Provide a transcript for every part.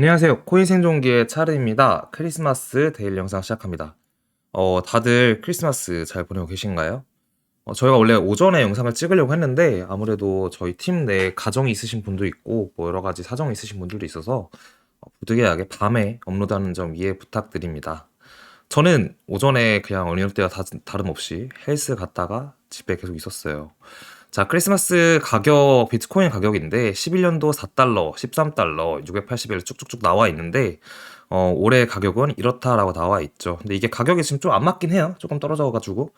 안녕하세요. 코인 생존기의 차르입니다. 크리스마스 데일 영상 시작합니다. 다들 크리스마스 잘 보내고 계신가요? 저희가 원래 오전에 영상을 찍으려고 했는데 아무래도 저희 팀 내에 가정이 있으신 분도 있고 뭐 여러 가지 사정이 있으신 분들도 있어서 부득이하게 밤에 업로드하는 점 이해 부탁드립니다. 저는 오전에 그냥 어느 때와 다름없이 헬스 갔다가 집에 계속 있었어요. 자, 크리스마스 가격, 비트코인 가격인데 11년도 4달러, 13달러, 681 쭉쭉쭉 나와 있는데 올해 가격은 이렇다라고 나와 있죠. 근데 이게 가격이 지금 좀 안 맞긴 해요. 조금 떨어져가지고.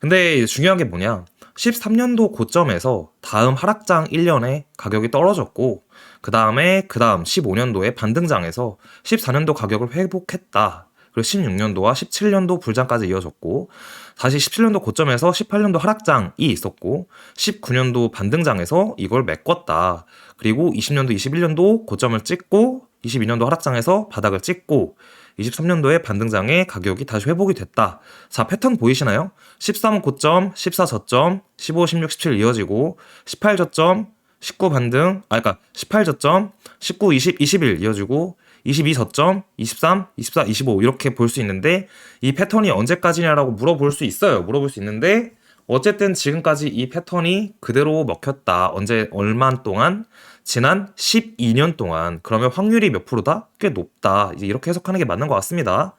근데 중요한 게 뭐냐? 13년도 고점에서 다음 하락장 1년에 가격이 떨어졌고, 그 다음 15년도에 반등장에서 14년도 가격을 회복했다. 그리고 16년도와 17년도 불장까지 이어졌고, 다시 17년도 고점에서 18년도 하락장이 있었고, 19년도 반등장에서 이걸 메꿨다. 그리고 20년도, 21년도 고점을 찍고, 22년도 하락장에서 바닥을 찍고, 23년도에 반등장에 가격이 다시 회복이 됐다. 자, 패턴 보이시나요? 13 고점, 14 저점, 15, 16, 17 이어지고, 18 저점, 19 반등, 그러니까 18 저점, 19, 20, 21 이어지고, 22 저점, 23, 24, 25 이렇게 볼 수 있는데 이 패턴이 언제까지냐라고 물어볼 수 있어요. 물어볼 수 있는데 어쨌든 지금까지 이 패턴이 그대로 먹혔다. 언제 얼마 동안? 지난 12년 동안. 그러면 확률이 몇 프로다? 꽤 높다. 이제 이렇게 해석하는 게 맞는 것 같습니다.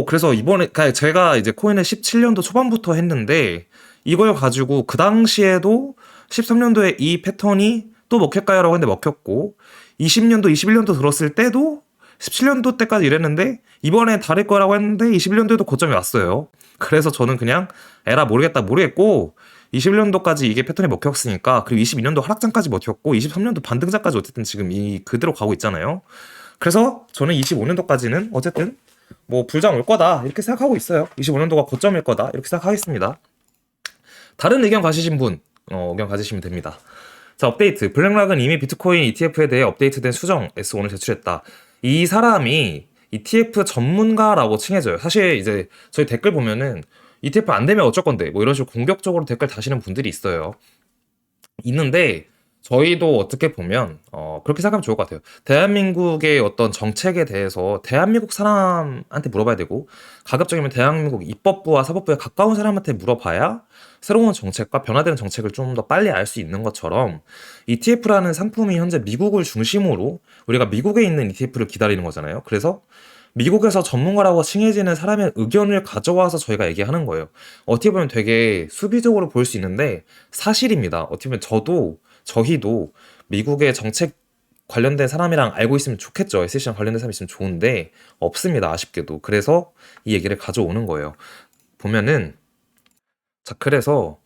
그래서 이번에 그러니까 제가 이제 코인을 17년도 초반부터 했는데 이걸 가지고 그 당시에도 13년도에 이 패턴이 또 먹힐까요라고 했는데 먹혔고 20년도, 21년도 들었을 때도 17년도 때까지 이랬는데 이번에 다를 거라고 했는데 21년도에도 고점이 왔어요. 그래서 저는 그냥 에라 모르겠다 모르겠고 21년도까지 이게 패턴이 먹혔으니까 그리고 22년도 하락장까지 먹혔고 23년도 반등장까지 어쨌든 지금 이 그대로 가고 있잖아요. 그래서 저는 25년도까지는 어쨌든 뭐 불장 올 거다 이렇게 생각하고 있어요. 25년도가 고점일 거다 이렇게 생각하겠습니다. 다른 의견 가지신 분 의견 가지시면 됩니다. 자, 업데이트. 블랙락은 이미 비트코인 ETF에 대해 업데이트된 수정 S1을 제출했다. 이 사람이 ETF 전문가라고 칭해져요. 사실 이제 저희 댓글 보면은 ETF 안 되면 어쩔 건데 뭐 이런 식으로 공격적으로 댓글 다시는 분들이 있는데 저희도 어떻게 보면 그렇게 생각하면 좋을 것 같아요. 대한민국의 어떤 정책에 대해서 대한민국 사람한테 물어봐야 되고 가급적이면 대한민국 입법부와 사법부에 가까운 사람한테 물어봐야 새로운 정책과 변화되는 정책을 좀 더 빨리 알 수 있는 것처럼 ETF라는 상품이 현재 미국을 중심으로 우리가 미국에 있는 ETF를 기다리는 거잖아요. 그래서 미국에서 전문가라고 칭해지는 사람의 의견을 가져와서 저희가 얘기하는 거예요. 어떻게 보면 되게 수비적으로 볼 수 있는데 사실입니다. 어떻게 보면 저희도 미국의 정책 관련된 사람이랑 알고 있으면 좋겠죠. SEC랑 관련된 사람이 있으면 좋은데 없습니다. 아쉽게도. 그래서 이 얘기를 가져오는 거예요. 보면은 자, 그래서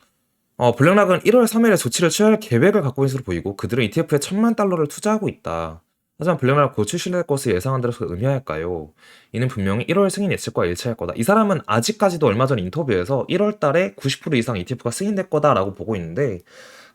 블랙락은 1월 3일에 조치를 취할 계획을 갖고 있는 것으로 보이고 그들은 ETF에 1,000만 달러를 투자하고 있다. 하지만 블랙락 곧 출시될 것을 예상한 대로 의미할까요? 이는 분명히 1월 승인 예측과 일치할 거다. 이 사람은 아직까지도 얼마 전 인터뷰에서 1월 달에 90% 이상 ETF가 승인될 거다라고 보고 있는데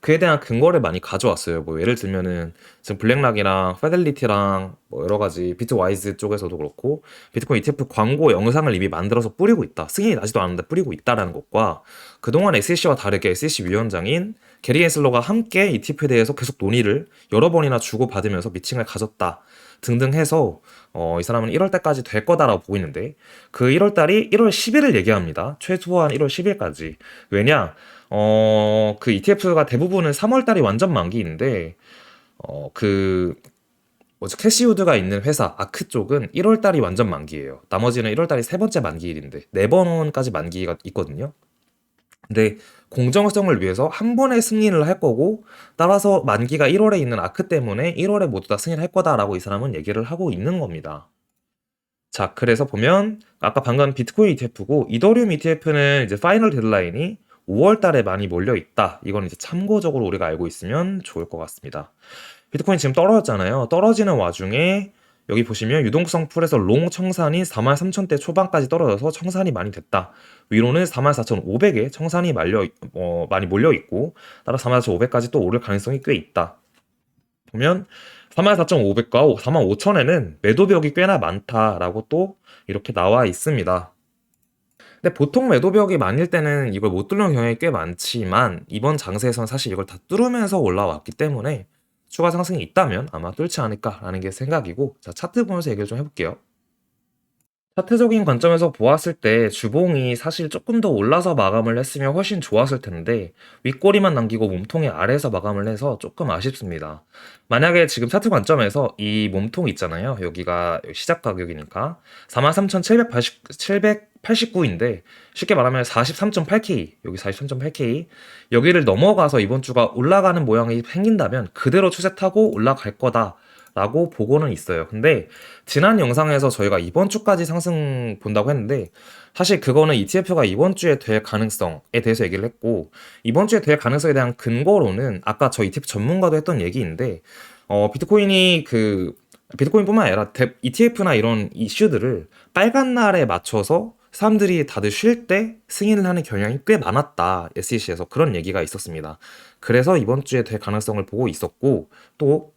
그에 대한 근거를 많이 가져왔어요. 뭐 예를 들면은 지금 블랙락이랑 페델리티랑 뭐 여러 가지 비트와이즈 쪽에서도 그렇고 비트코인 ETF 광고 영상을 이미 만들어서 뿌리고 있다. 승인이 나지도 않았는데 뿌리고 있다라는 것과 그동안 SEC와 다르게 SEC 위원장인 게리 헨슬러가 함께 ETF에 대해서 계속 논의를 여러 번이나 주고받으면서 미팅을 가졌다. 등등 해서 이 사람은 1월 달까지 될 거다라고 보고 있는데 그 1월 달이 1월 10일을 얘기합니다. 최소한 1월 10일까지. 왜냐? 그 ETF가 대부분은 3월 달이 완전 만기인데 그 뭐지 캐시우드가 있는 회사 아크 쪽은 1월 달이 완전 만기예요. 나머지는 1월 달이 세 번째 만기일인데 네 번까지 만기가 있거든요. 근데 공정성을 위해서 한 번에 승인을 할 거고 따라서 만기가 1월에 있는 아크 때문에 1월에 모두 다 승인할 거다라고 이 사람은 얘기를 하고 있는 겁니다. 자, 그래서 보면 아까 방금 비트코인 ETF고 이더리움 ETF는 이제 파이널 데드라인이 5월 달에 많이 몰려 있다. 이건 이제 참고적으로 우리가 알고 있으면 좋을 것 같습니다. 비트코인 지금 떨어졌잖아요. 떨어지는 와중에 여기 보시면 유동성 풀에서 롱 청산이 43,000대 초반까지 떨어져서 청산이 많이 됐다. 위로는 44,500에 청산이 많이 몰려 있고 따라 44,500까지 또 오를 가능성이 꽤 있다. 보면 44,500과 45,000에는 매도벽이 꽤나 많다라고 또 이렇게 나와 있습니다. 근데 보통 매도벽이 많을 때는 이걸 못 뚫는 경향이 꽤 많지만 이번 장세에서는 사실 이걸 다 뚫으면서 올라왔기 때문에 추가 상승이 있다면 아마 뚫지 않을까라는 게 생각이고, 자, 차트 보면서 얘기를 좀 해볼게요. 차트적인 관점에서 보았을 때 주봉이 사실 조금 더 올라서 마감을 했으면 훨씬 좋았을 텐데 윗꼬리만 남기고 몸통이 아래에서 마감을 해서 조금 아쉽습니다. 만약에 지금 차트 관점에서 이 몸통 있잖아요. 여기가 시작 가격이니까 43,789인데 쉽게 말하면 43.8K, 여기 43.8K 여기를 넘어가서 이번 주가 올라가는 모양이 생긴다면 그대로 추세 타고 올라갈 거다 라고 보고는 있어요. 근데 지난 영상에서 저희가 이번 주까지 상승 본다고 했는데 사실 그거는 ETF가 이번 주에 될 가능성에 대해서 얘기를 했고, 이번 주에 될 가능성에 대한 근거로는 아까 저 ETF 전문가도 했던 얘기인데 비트코인이 비트코인뿐만 아니라 ETF나 이런 이슈들을 빨간 날에 맞춰서 사람들이 다들 쉴 때 승인을 하는 경향이 꽤 많았다. SEC에서 그런 얘기가 있었습니다. 그래서 이번 주에 될 가능성을 보고 있었고, 또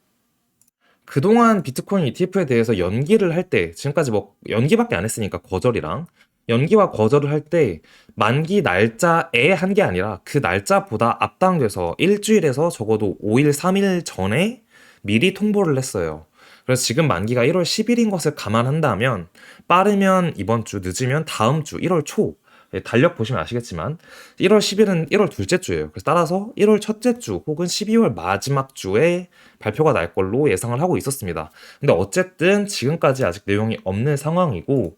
그동안 비트코인 ETF에 대해서 연기를 할 때, 지금까지 뭐 연기밖에 안 했으니까 거절이랑, 연기와 거절을 할 때 만기 날짜에 한 게 아니라 그 날짜보다 앞당겨서 일주일에서 적어도 5일, 3일 전에 미리 통보를 했어요. 그래서 지금 만기가 1월 10일인 것을 감안한다면 빠르면 이번 주, 늦으면 다음 주 1월 초, 달력 보시면 아시겠지만 1월 10일은 1월 둘째 주예요. 그래서 따라서 1월 첫째 주 혹은 12월 마지막 주에 발표가 날 걸로 예상을 하고 있었습니다. 근데 어쨌든 지금까지 아직 내용이 없는 상황이고,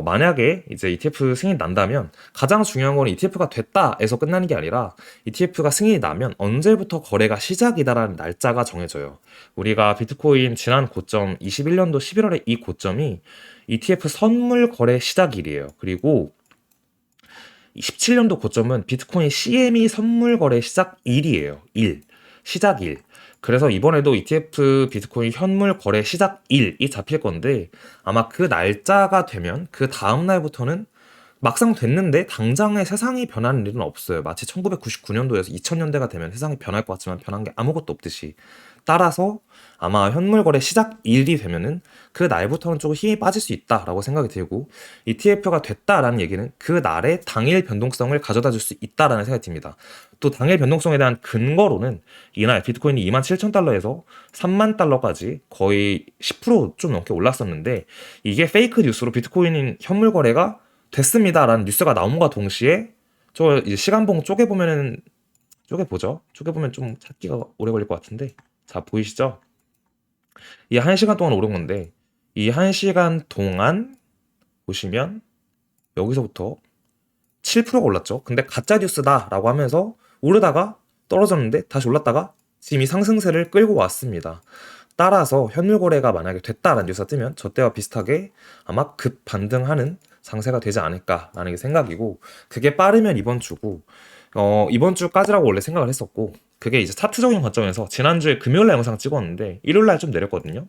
만약에 이제 ETF 승인이 난다면 가장 중요한 건 ETF가 됐다에서 끝나는 게 아니라 ETF가 승인이 나면 언제부터 거래가 시작이다라는 날짜가 정해져요. 우리가 비트코인 지난 고점 21년도 11월에 이 고점이 ETF 선물 거래 시작일이에요. 그리고 17년도 고점은 비트코인 CME 선물 거래 시작일이에요. 시작일. 그래서 이번에도 ETF 비트코인 현물 거래 시작일이 잡힐 건데 아마 그 날짜가 되면 그 다음 날부터는 막상 됐는데 당장에 세상이 변하는 일은 없어요. 마치 1999년도에서 2000년대가 되면 세상이 변할 것 같지만 변한 게 아무것도 없듯이. 따라서 아마 현물 거래 시작일이 되면은 그 날부터는 조금 힘이 빠질 수 있다라고 생각이 들고, ETF가 됐다라는 얘기는 그 날의 당일 변동성을 가져다 줄 수 있다라는 생각이 듭니다. 또 당일 변동성에 대한 근거로는 이날 비트코인이 27,000달러에서 30,000달러까지 거의 10%좀 넘게 올랐었는데 이게 페이크 뉴스로 비트코인 현물 거래가 됐습니다라는 뉴스가 나옴과 동시에 저 이제 시간봉 쪼개보면은 쪼개보면 좀 찾기가 오래 걸릴 것 같은데, 자 보이시죠? 이 1시간 동안 오른 건데 이 1시간 동안 보시면 여기서부터 7%가 올랐죠. 근데 가짜 뉴스다라고 하면서 오르다가 떨어졌는데 다시 올랐다가 지금 이 상승세를 끌고 왔습니다. 따라서 현물 거래가 만약에 됐다라는 뉴스가 뜨면 저 때와 비슷하게 아마 급 반등하는 상세가 되지 않을까라는 게 생각이고, 그게 빠르면 이번 주고, 이번 주까지라고 원래 생각을 했었고, 그게 이제 차트적인 관점에서 지난주에 금요일날 영상 찍었는데 일요일날 좀 내렸거든요.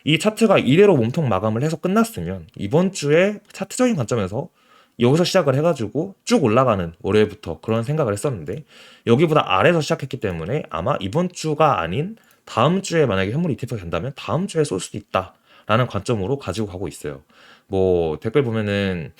이 차트가 이대로 몸통 마감을 해서 끝났으면 이번 주에 차트적인 관점에서 여기서 시작을 해가지고 쭉 올라가는, 월요일부터 그런 생각을 했었는데 여기보다 아래에서 시작했기 때문에 아마 이번 주가 아닌 다음 주에 만약에 현물 ETF가 된다면 다음 주에 쏠 수도 있다라는 관점으로 가지고 가고 있어요. 뭐 댓글 보면은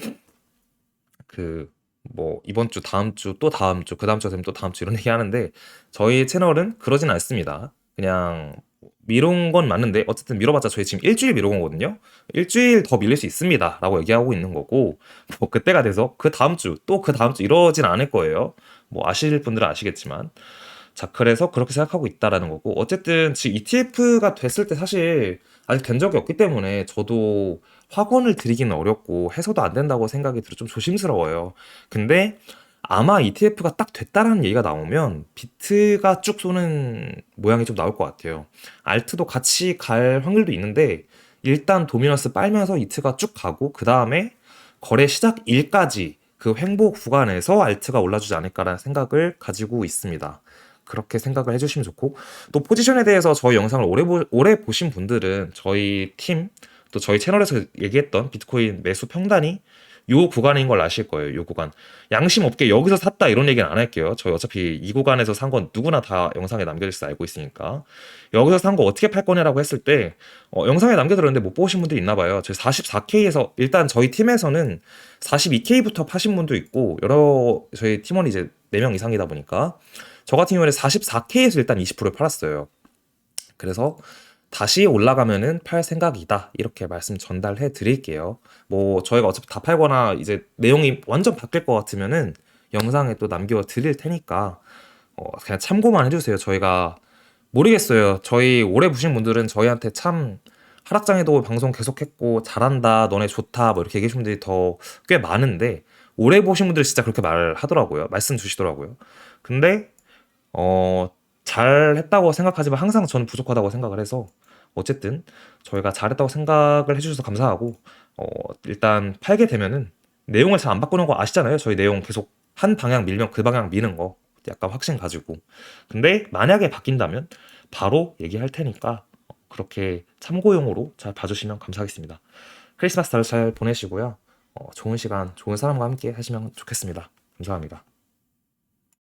뭐 이번 주, 다음 주, 또 다음 주, 그 다음 주가 되면 또 다음 주 이런 얘기 하는데 저희 채널은 그러진 않습니다. 그냥 미룬 건 맞는데 어쨌든 미뤄봤자 저희 지금 일주일 미룬 거거든요. 일주일 더 밀릴 수 있습니다 라고 얘기하고 있는 거고, 뭐 그때가 돼서 그 다음 주, 또 그 다음 주 이러진 않을 거예요. 뭐 아실 분들은 아시겠지만. 자, 그래서 그렇게 생각하고 있다라는 거고, 어쨌든 지금 ETF가 됐을 때 사실 아직 된 적이 없기 때문에 저도 확언을 드리기는 어렵고 해서도 안 된다고 생각이 들어 좀 조심스러워요. 근데 아마 ETF가 딱 됐다라는 얘기가 나오면 비트가 쭉 쏘는 모양이 좀 나올 것 같아요. 알트도 같이 갈 확률도 있는데 일단 도미너스 빨면서 이트가 쭉 가고 그 다음에 거래 시작일까지 그 횡보 구간에서 알트가 올라주지 않을까라는 생각을 가지고 있습니다. 그렇게 생각을 해주시면 좋고, 또 포지션에 대해서 저희 영상을 오래 보신 분들은 저희 팀, 또 저희 채널에서 얘기했던 비트코인 매수 평단이 요 구간인 걸 아실 거예요. 요 구간. 양심 없게 여기서 샀다 이런 얘기는 안 할게요. 저희 어차피 이 구간에서 산 건 누구나 다 영상에 남겨질 알고 있으니까. 여기서 산 거 어떻게 팔 거냐라고 했을 때 영상에 남겨드렸는데 못 보신 분들이 있나 봐요. 저희 44K에서 일단 저희 팀에서는 42K부터 파신 분도 있고 저희 팀원이 이제 4명 이상이다 보니까 저 같은 경우에는 44K에서 일단 20%를 팔았어요. 그래서 다시 올라가면은 팔 생각이다. 이렇게 말씀 전달해 드릴게요. 뭐 저희가 어차피 다 팔거나 이제 내용이 완전 바뀔 것 같으면은 영상에 또 남겨 드릴 테니까 그냥 참고만 해주세요. 저희가 모르겠어요. 저희 오래 보신 분들은 저희한테 참 하락장에도 방송 계속했고 잘한다, 너네 좋다, 뭐 이렇게 얘기해 주신 분들이 더 꽤 많은데 오래 보신 분들 진짜 그렇게 말하더라고요. 말씀 주시더라고요. 근데 잘했다고 생각하지만 항상 저는 부족하다고 생각을 해서 어쨌든 저희가 잘했다고 생각을 해주셔서 감사하고 일단 팔게 되면은 내용을 잘 안 바꾸는 거 아시잖아요. 저희 내용 계속 한 방향 밀면 그 방향 미는 거 약간 확신 가지고. 근데 만약에 바뀐다면 바로 얘기할 테니까 그렇게 참고용으로 잘 봐주시면 감사하겠습니다. 크리스마스 잘 보내시고요. 좋은 시간, 좋은 사람과 함께 하시면 좋겠습니다. 감사합니다.